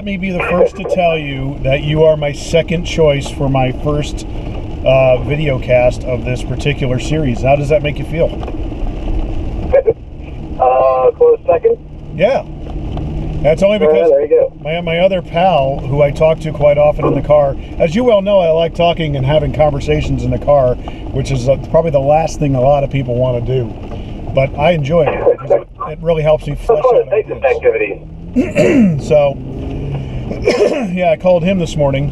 let me be the first to tell you that you are my second choice for my first video cast of this particular series. How does that make you feel? Close second? Yeah. That's only because there you go. my other pal, who I talk to quite often in the car, as you well know, I like talking and having conversations in the car, which is probably the last thing a lot of people want to do. But I enjoy it because it really helps me flesh out ideas. Activities. So, yeah, I called him this morning,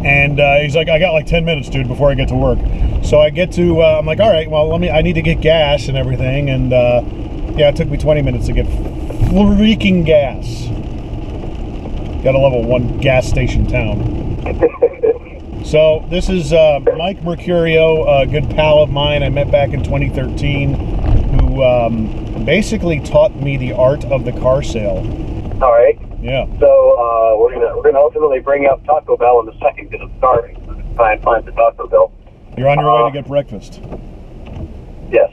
and he's like, I got like 10 minutes, dude, before I get to work. So I get to, I'm like, all right, well, I need to get gas and everything, and yeah, it took me 20 minutes to get freaking gas. Got a level 1 gas station town. So this is Mike Mercurio, a good pal of mine I met back in 2013, who basically taught me the art of the car sale. All right. Yeah. So we're gonna ultimately bring up Taco Bell in a second because it's starving. Try and find the Taco Bell. You're on your way to get breakfast. Yes.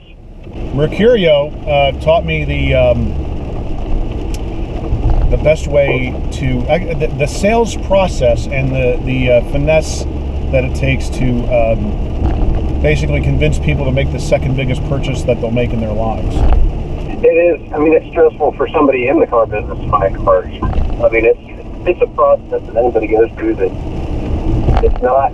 Mercurio taught me the best way to the sales process and the finesse that it takes to basically convince people to make the second biggest purchase that they'll make in their lives. It is. I mean, it's stressful for somebody in the car business to buy a car. I mean, it's a process that anybody goes through that it's not.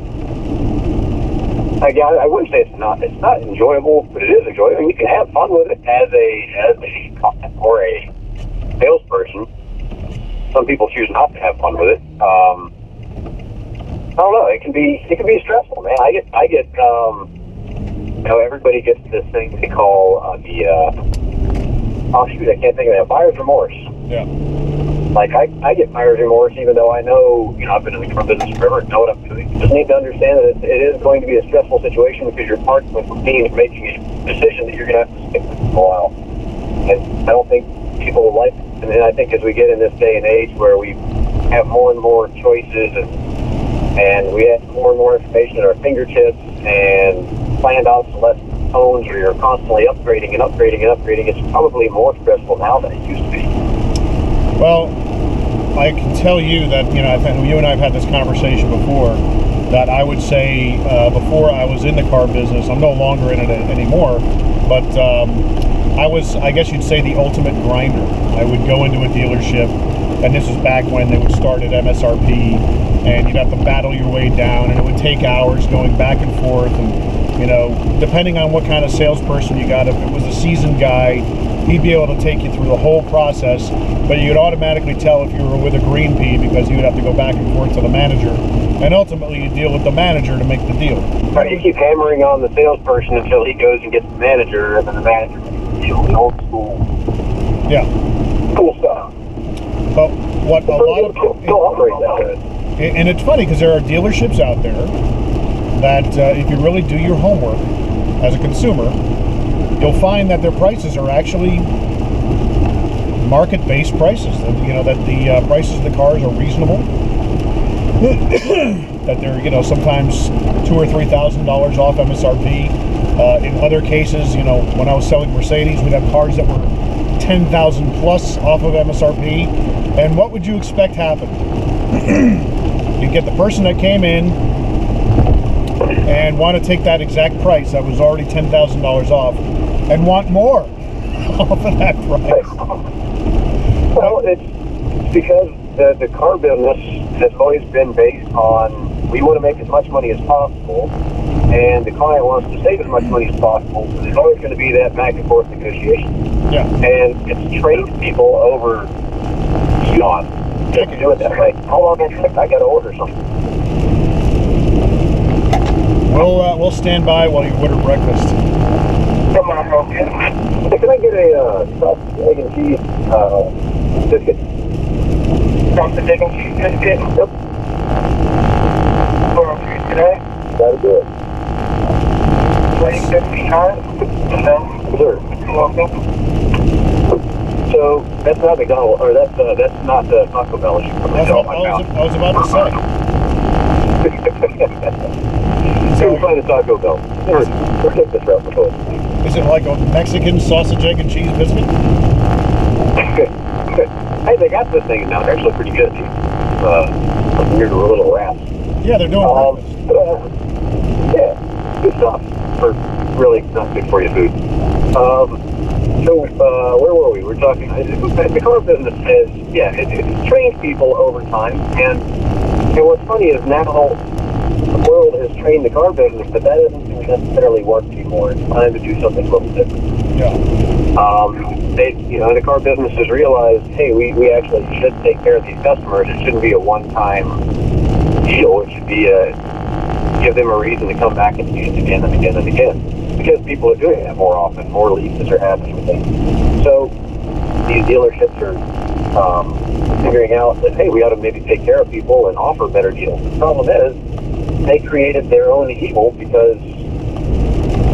I wouldn't say it's not enjoyable, but it is enjoyable. I mean, you can have fun with it as a client or a salesperson. Some people choose not to have fun with it. I don't know. It can be stressful, man. I get everybody gets this thing they call I can't think of it. Buyer's remorse. Yeah. Like I get buyer's remorse even though I know, I've been in the car business forever and know what I'm doing. You just need to understand that it is going to be a stressful situation because you're part of the team and making a decision that you're going to have to stick with for a while. And I don't think people will like it. And then I think as we get in this day and age where we have more and more choices and we have more and more information at our fingertips and planned obsolescence phones where you're constantly upgrading, it's probably more stressful now than it used to be. Well, I can tell you that, you and I have had this conversation before, that I would say before I was in the car business, I'm no longer in it anymore, but I guess you'd say the ultimate grinder. I would go into a dealership, and this is back when they would start at MSRP, and you'd have to battle your way down, and it would take hours going back and forth, and depending on what kind of salesperson you got, if it was a seasoned guy, he'd be able to take you through the whole process, but you'd automatically tell if you were with a green pea because you'd have to go back and forth to the manager, and ultimately you deal with the manager to make the deal. Right, you keep hammering on the salesperson until he goes and gets the manager, and then the manager makes the deal, the old school. Yeah. Cool stuff. But what a lot of people operate that way. And it's funny because there are dealerships out there that if you really do your homework as a consumer, you'll find that their prices are actually market-based prices. That the prices of the cars are reasonable. That they're sometimes $2,000 or $3,000 off MSRP. In other cases, when I was selling Mercedes, we'd have cars that were 10,000 plus off of MSRP. And what would you expect happen? You get the person that came in and want to take that exact price that was already $10,000 off and want more off of that price. Well, it's because the car business has always been based on we want to make as much money as possible, and the client wants to save as much money as possible. So there's always going to be that back and forth negotiation. Yeah. And it's trained people over eons to do it that way. How long has it taken? I got to order something. We'll stand by while you order breakfast. Come on, okay. Can I get a sausage, egg, and cheese biscuit? Sausage, egg, and cheese biscuit? Yep. For today? That'll do it. 2059? No. Sure. Welcome. So that's not McDonald's, or that's not the Taco Bell. I was about to say. So we find a Taco Bell. Or take this route before. Is it like a Mexican sausage, egg, and cheese biscuit? Hey, they got this thing now. They're actually pretty good. Weird little wraps. Yeah, they're doing breakfast. Yeah, good stuff for really not good for you food. So where were we? We're talking. The car business says, yeah, it trains people over time, and what's funny is now the world has trained the car business, but that doesn't necessarily work anymore. It's time to do something a little different. Yeah. The car business has realized, hey, we actually should take care of these customers. It shouldn't be a one-time deal. It should be give them a reason to come back and use it again and again and again. Because people are doing that more often, more leases are happening. So these dealerships are figuring out that, hey, we ought to maybe take care of people and offer better deals. The problem is they created their own evil because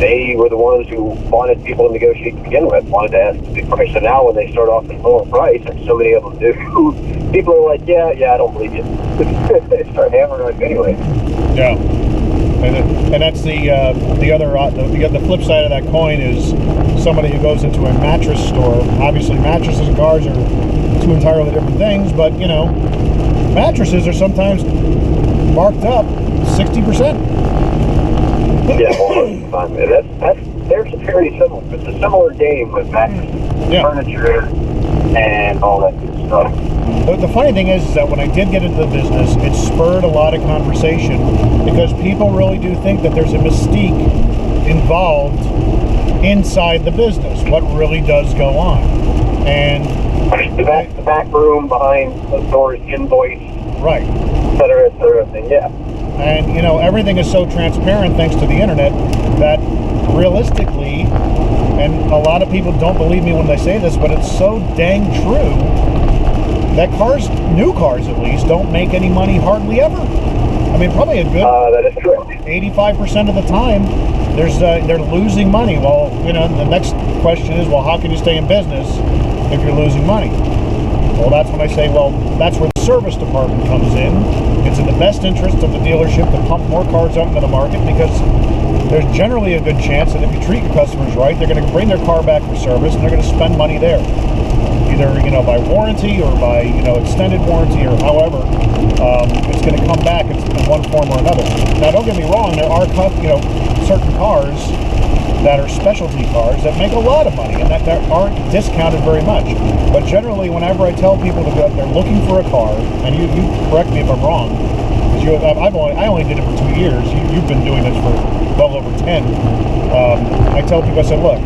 they were the ones who wanted people to negotiate to begin with, wanted to ask the big price. So now when they start off at a lower price, and so many of them do, people are like, yeah, I don't believe you. They start hammering on you anyway. Yeah. And that's the flip side of that coin is somebody who goes into a mattress store. Obviously, mattresses and cars are two entirely different things, but, mattresses are sometimes marked up 60%. Yeah, they're very similar. It's a similar game with mattresses, furniture, and all that good stuff. The funny thing is that when I did get into the business, it spurred a lot of conversation because people really do think that there's a mystique involved inside the business. What really does go on? And the back room behind the doors, invoice, right, et cetera, thing. Yeah. And everything is so transparent thanks to the internet that realistically, and a lot of people don't believe me when they say this, but it's so dang true that new cars at least, don't make any money hardly ever. I mean, probably a good that is true. 85% of the time, they're losing money. Well, the next question is, well, how can you stay in business if you're losing money? Well, that's when I say, well, that's where the service department comes in. It's in the best interest of the dealership to pump more cars out into the market because there's generally a good chance that if you treat your customers right, they're going to bring their car back for service and they're going to spend money there. Either, by warranty or by, extended warranty or however, it's going to come back in one form or another. Now, don't get me wrong, there are, certain cars that are specialty cars that make a lot of money and that aren't discounted very much. But generally, whenever I tell people to go, they're looking for a car, and you correct me if I'm wrong, because I only did it for 2 years. You've been doing this for well over 10. I tell people, I said, look,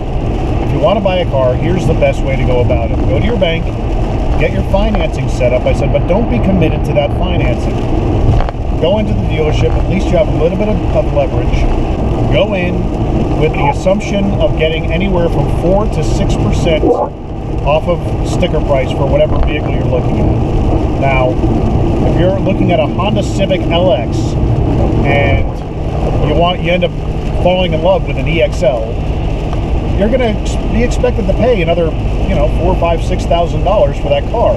if you want to buy a car, here's the best way to go about it. Go to your bank, get your financing set up. I said, but don't be committed to that financing. Go into the dealership, at least you have a little bit of leverage. Go in with the assumption of getting anywhere from 4 to 6% off of sticker price for whatever vehicle you're looking at. Now, if you're looking at a Honda Civic LX and you end up falling in love with an EXL, you're going to be expected to pay another, $4,000, $5,000, $6,000 for that car.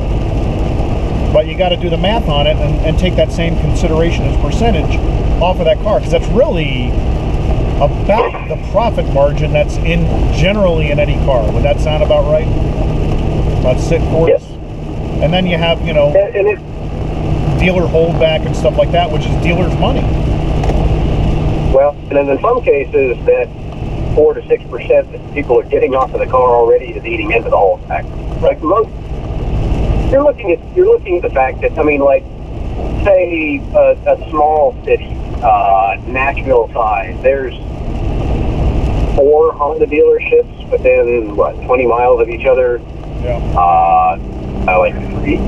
But you got to do the math on it and take that same consideration as percentage off of that car, because that's really about the profit margin that's generally in any car. Would that sound about right? About 6 quarters? Yes. And then you have, dealer holdback and stuff like that, which is dealer's money. Well, and then in some cases, that 4 to 6% that people are getting off of the car already is eating into the holdback. Like you're looking at the fact that, say a small city, Nashville size, there's 4 Honda dealerships within 20 miles of each other. Yeah.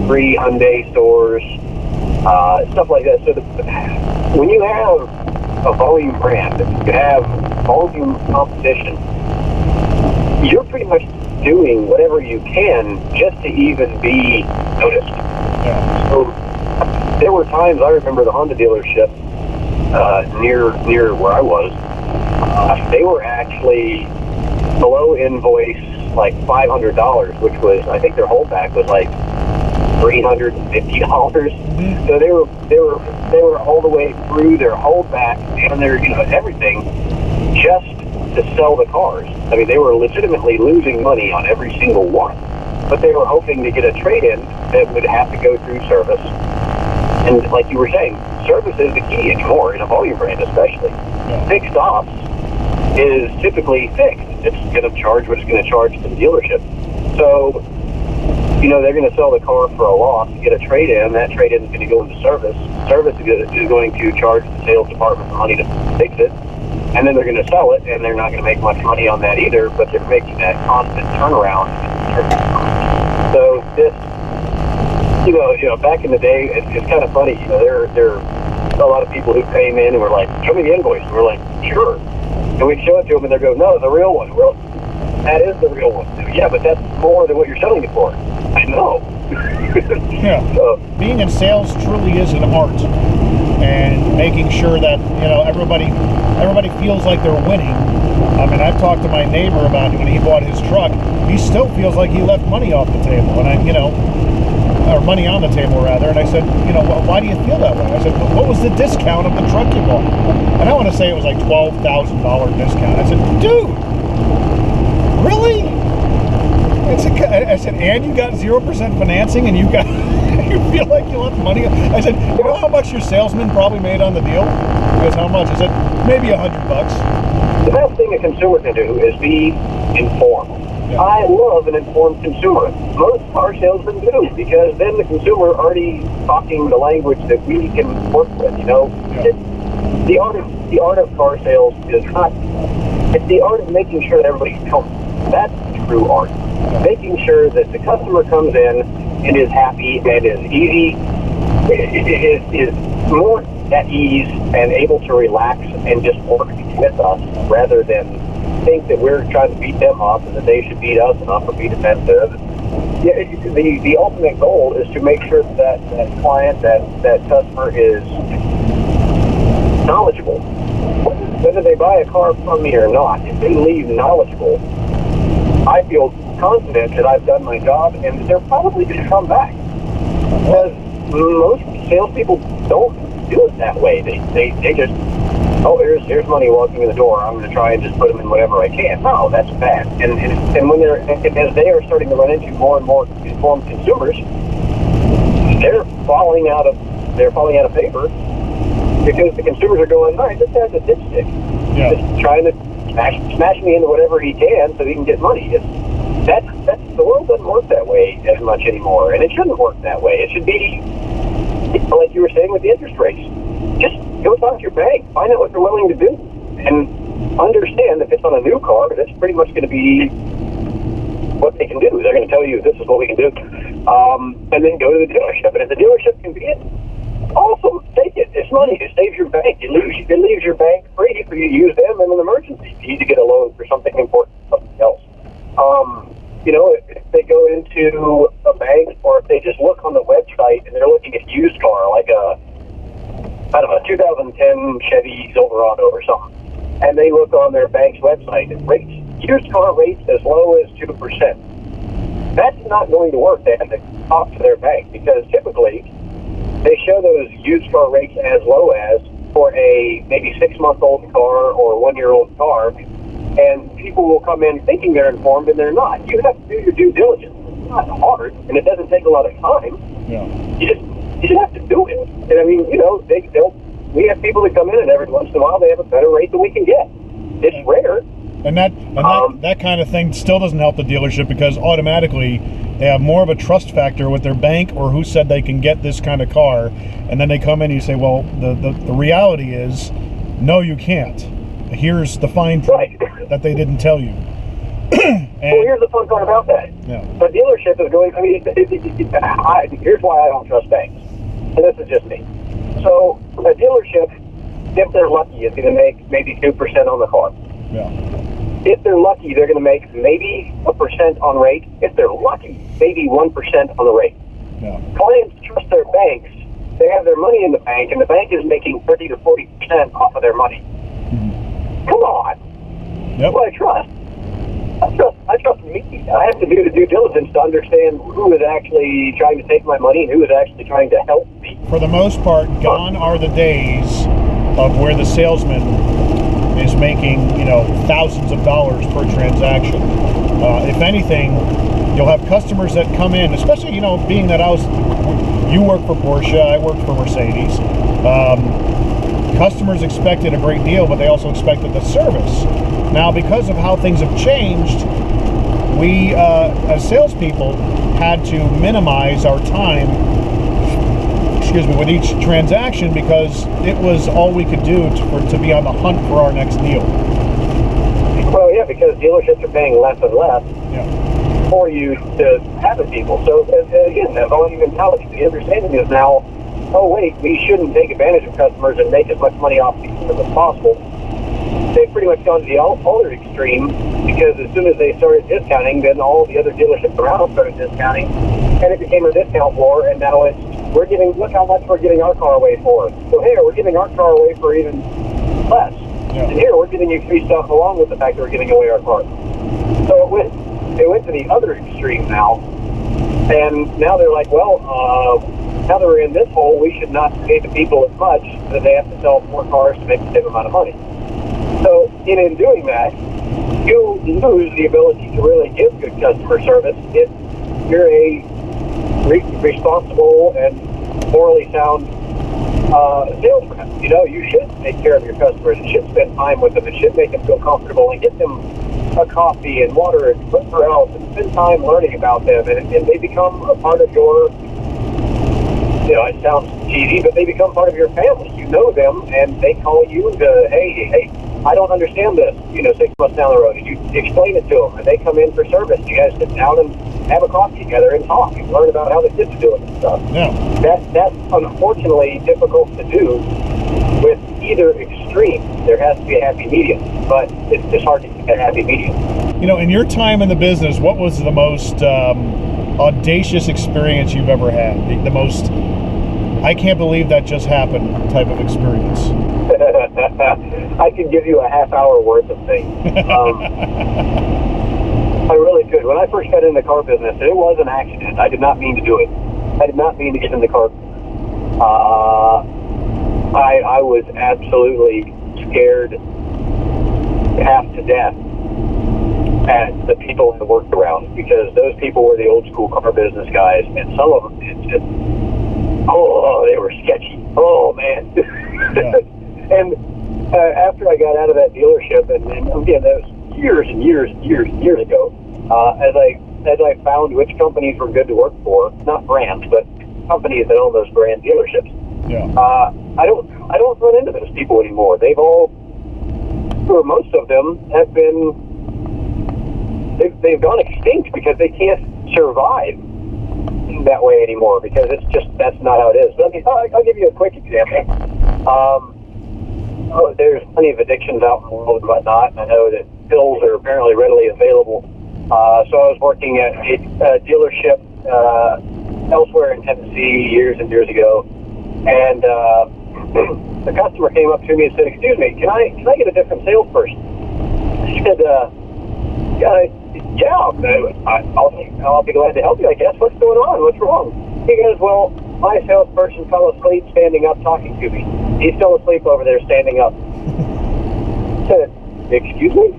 Three Hyundai stores, stuff like that. So when you have a volume brand, if you have volume competition, you're pretty much doing whatever you can just to even be noticed. Yeah. So there were times, I remember the Honda dealership near where I was, they were actually below invoice like $500, which was, I think their holdback was like $350. Mm-hmm. So they were all the way through their holdback and their everything just to sell the cars. I mean, they were legitimately losing money on every single one. but they were hoping to get a trade-in that would have to go through service. And like you were saying, service is the key anymore in a volume brand, especially. Yeah. Fixed ops is typically fixed. It's going to charge what it's going to charge to the dealership. So, they're going to sell the car for a loss to get a trade-in. That trade-in is going to go into service. Service is going to charge the sales department money to fix it. And then they're going to sell it, and they're not going to make much money on that either, but they're making that constant turnaround. So this, back in the day, it's kind of funny. There are a lot of people who came in and were like, show me the invoice. And we're like, sure. And we show it to them, and they go, no, the real one. Well, that is the real one. Yeah, but that's more than what you're selling it for. I know. Yeah. So, being in sales truly is an art, and making sure that everybody feels like they're winning. I mean, I've talked to my neighbor about it when he bought his truck. He still feels like he left money off the table, and or money on the table rather. And I said, why do you feel that way? I said, what was the discount of the truck you bought? And I want to say it was like $12,000 discount. I said, dude, really? I said, and you got 0% financing, and you feel like you left money. I said, you know how much your salesman probably made on the deal? He goes, how much? I said, maybe $100. The best thing a consumer can do is be informed. Yeah. I love an informed consumer. Most car salesmen do, because then the consumer already talking the language that we can work with. Yeah. The art of car sales is not. It's the art of making sure that everybody's comfortable. That's the true art. Making sure that the customer comes in and is happy and is easy, is more at ease and able to relax and just work with us rather than think that we're trying to beat them up and that they should beat us up or be defensive. Yeah, the ultimate goal is to make sure that client, that customer is knowledgeable. Whether they buy a car from me or not, if they leave knowledgeable, I feel confident that I've done my job and that they're probably going to come back. Because most salespeople don't do it that way. They just, here's money walking in the door. I'm going to try and just put them in whatever I can. No, that's bad. And when as they are starting to run into more and more informed consumers, they're falling out of favor because the consumers are going, all right, this guy's a dipstick. Yeah. Just trying to smash me into whatever he can so he can get money. The world doesn't work that way as much anymore, and it shouldn't work that way. It should be like you were saying with the interest rates. Just go talk to your bank, find out what they're willing to do, and understand that if it's on a new car, that's pretty much going to be what they can do. They're going to tell you this is what we can do, and then go to the dealership. And if the dealership can be it, awesome, take it. It's money. It saves your bank. It leaves your bank free for you to use them in an emergency. If you need to get a loan for something important, something else. If they go into a bank, or if they just look on the website and they're looking at used car, like a 2010 Chevy Silverado or something, and they look on their bank's website and rates, used car rates as low as 2%. That's not going to work. They have to talk to their bank, because typically they show those used car rates as low as for a maybe 6-month-old car or 1-year-old car. And people will come in thinking they're informed, and they're not. You have to do your due diligence. It's not hard, and it doesn't take a lot of time. Yeah. You just have to do it. And I mean, we have people that come in, and every once in a while they have a better rate than we can get. It's rare. And that kind of thing still doesn't help the dealership, because automatically they have more of a trust factor with their bank or who said they can get this kind of car, and then they come in and you say, well, the reality is, no, you can't. Here's the fine print that they didn't tell you. Well, here's the fun part about that. Yeah. The dealership is going, here's why I don't trust banks. And this is just me. So a dealership, if they're lucky, is going to make maybe 2% on the car. Yeah. If they're lucky, they're going to make maybe 1% on rate. If they're lucky, maybe 1% on the rate. Yeah. Clients trust their banks. They have their money in the bank, and the bank is making 30 to 40% off of their money. Mm-hmm. Come on. Yep. What I trust. I trust me. I have to do the due diligence to understand who is actually trying to take my money and who is actually trying to help me. For the most part, gone are the days of where the salesman is making, thousands of dollars per transaction. If anything, you'll have customers that come in, especially, being that you work for Porsche, I work for Mercedes. Customers expected a great deal, but they also expected the service. Now, because of how things have changed, we, as salespeople, had to minimize our time, with each transaction, because it was all we could do to be on the hunt for our next deal. Well, yeah, because dealerships are paying less and less for you to have the people. So, again, that volume mentality, the understanding is now, oh, wait, we shouldn't take advantage of customers and make as much money off them as possible. They've pretty much gone to the other extreme, because as soon as they started discounting, then all the other dealerships around started discounting, and it became a discount war, and now look how much we're giving our car away for. So here, we're giving our car away for even less. Yeah. And here, we're giving you free stuff along with the fact that we're giving away our car. So it went to the other extreme now, and now they're like, well, now that we're in this hole, we should not pay the people as much that they have to sell more cars to make the same amount of money. So in doing that, you lose the ability to really give good customer service if you're a responsible and morally sound sales rep. You should take care of your customers. You should spend time with them. It should make them feel comfortable and get them a coffee and water and whatever else, and spend time learning about them. And they become a part of your, it sounds cheesy, but they become part of your family. You know them, and they call you to, hey, I don't understand this, 6 months down the road. And you explain it to them, and they come in for service. You guys sit down and have a coffee together and talk and learn about how the kids are doing and stuff. Yeah. That's unfortunately difficult to do with either extreme. There has to be a happy medium, but it's just hard to get a happy medium. In your time in the business, what was the most audacious experience you've ever had? The most, I can't believe that just happened type of experience? I can give you a half-hour worth of things. I really could. When I first got in the car business, it was an accident. I did not mean to do it. I did not mean to get in the car. I was absolutely scared half to death at the people I worked around, because those people were the old school car business guys, and some of them, they were sketchy. Oh, man. Yeah. And after I got out of that dealership, and again, that was years and years and years and years ago, as I found which companies were good to work for, not brands, but companies that own those brand dealerships. Yeah. I don't run into those people anymore. They've all, or most of them, have been, they've gone extinct because they can't survive that way anymore, because that's not how it is. But I'll give you a quick example. There's plenty of addictions out in the world and whatnot, and I know that pills are apparently readily available. So I was working at a dealership elsewhere in Tennessee years and years ago, and the customer came up to me and said, "Excuse me, can I get a different salesperson?" I said, "Yeah, I'll be glad to help you, I guess. What's going on? What's wrong?" He goes, "Well, my salesperson fell asleep standing up talking to me. He's still asleep over there standing up." I said, "Excuse me?"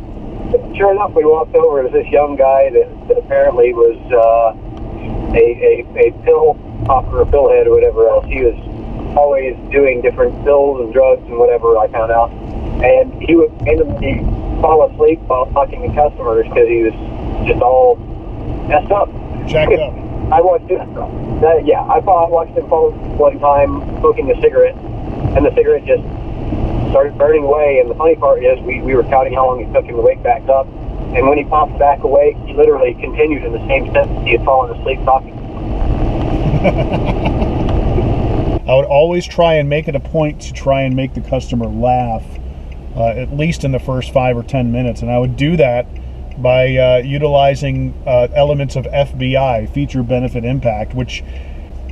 Sure enough, we walked over. It was this young guy that apparently was a pill hopper, a pill head, or whatever else. He was always doing different pills and drugs and whatever, I found out. And he would randomly fall asleep while talking to customers because he was just all messed up. Jacked up. I watched it. I watched him fall one time smoking a cigarette, and the cigarette just started burning away. And the funny part is, we were counting how long it took him to wake back up. And when he popped back awake, he literally continued in the same sentence he had fallen asleep talking. I would always try and make it a point to try and make the customer laugh, at least in the first 5 or 10 minutes. And I would do that by utilizing elements of FBI, feature, benefit, impact, which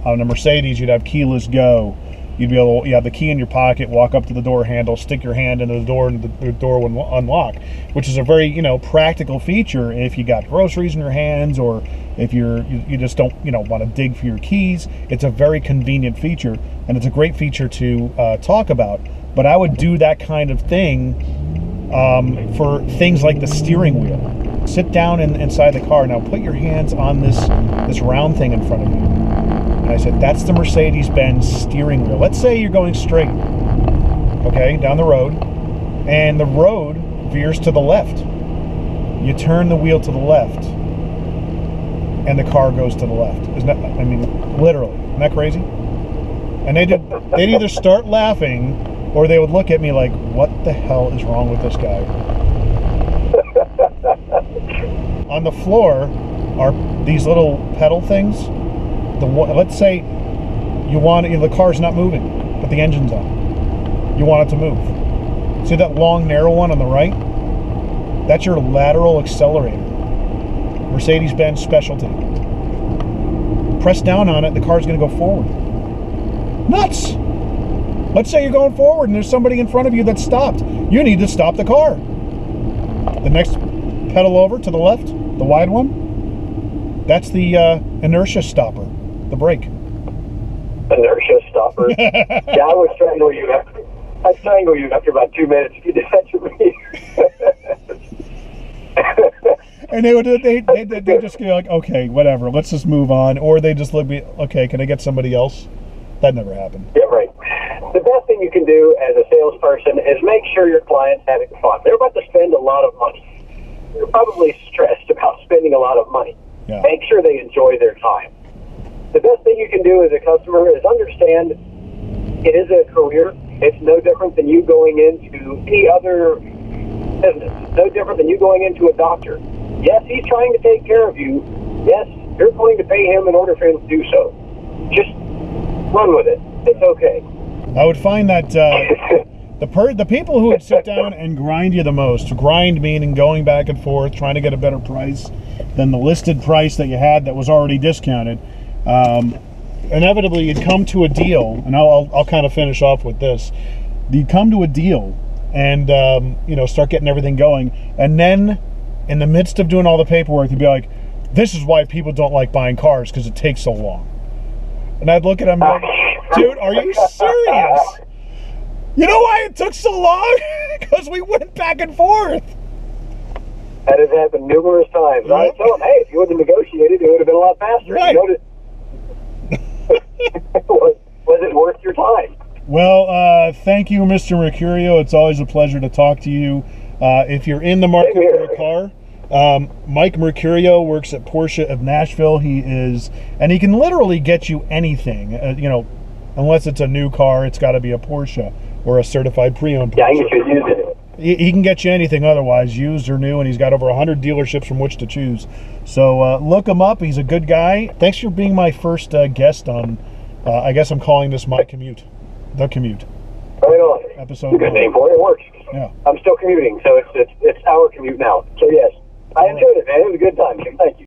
on a Mercedes, you'd have keyless go. You'd be able, you have the key in your pocket, walk up to the door handle, stick your hand into the door, and the door will unlock, which is a very, practical feature if you got groceries in your hands, or if you just don't, want to dig for your keys. It's a very convenient feature, and it's a great feature to talk about. But I would do that kind of thing for things like the steering wheel. Sit down inside the car. Now put your hands on this round thing in front of you. And I said, that's the Mercedes-Benz steering wheel. Let's say you're going straight, okay, down the road, and the road veers to the left. You turn the wheel to the left, and the car goes to the left. Isn't that, I mean, literally, isn't that crazy? And they'd either start laughing, or they would look at me like, what the hell is wrong with this guy? On the floor are these little pedal things. Let's say the car's not moving, but the engine's on. You want it to move. See that long, narrow one on the right? That's your lateral accelerator. Mercedes-Benz specialty. Press down on it, the car's going to go forward. Nuts! Let's say you're going forward and there's somebody in front of you that's stopped. You need to stop the car. The next pedal over to the left, the wide one, that's the inertia stopper, the brake. Inertia stopper. Yeah, I was strangle you after about 2 minutes if you did that to me. And they just go like, okay, whatever, let's just move on. Or they just look me, okay, can I get somebody else? That never happened. Yeah, right. The best thing you can do as a salesperson is make sure your client's having fun. They're about to spend a lot of money. They're probably stressed about spending a lot of money. Yeah. Make sure they enjoy their time. The best thing you can do as a customer is understand it is a career. It's no different than you going into any other business. It's no different than you going into a doctor. Yes, he's trying to take care of you. Yes, you're going to pay him in order for him to do so. Just run with it. It's okay. I would find that the people who would sit down and grind you the most, grind meaning going back and forth, trying to get a better price than the listed price that you had that was already discounted, inevitably you'd come to a deal, and I'll kind of finish off with this. You'd come to a deal and start getting everything going, and then in the midst of doing all the paperwork, you'd be like, this is why people don't like buying cars, because it takes so long. And I'd look at him like, dude, are you serious? You know why it took so long? Because we went back and forth. That has happened numerous times. Yep. I tell them, hey, if you would have negotiated, it would have been a lot faster. Right. Was it worth your time? Well, thank you, Mr. Mercurio. It's always a pleasure to talk to you. If you're in the market for a car, Mike Mercurio works at Porsche of Nashville. He can literally get you anything, unless it's a new car, it's got to be a Porsche or a certified pre-owned Porsche. Yeah, I can get you used it. He can get you anything otherwise, used or new, and he's got over 100 dealerships from which to choose. So look him up. He's a good guy. Thanks for being my first guest on, I guess I'm calling this my Commute. The Commute. Right on. Episode. It's a good name for it. It works. Yeah. I'm still commuting, so it's our commute now. So yes, I enjoyed it, man. It was a good time. Thank you.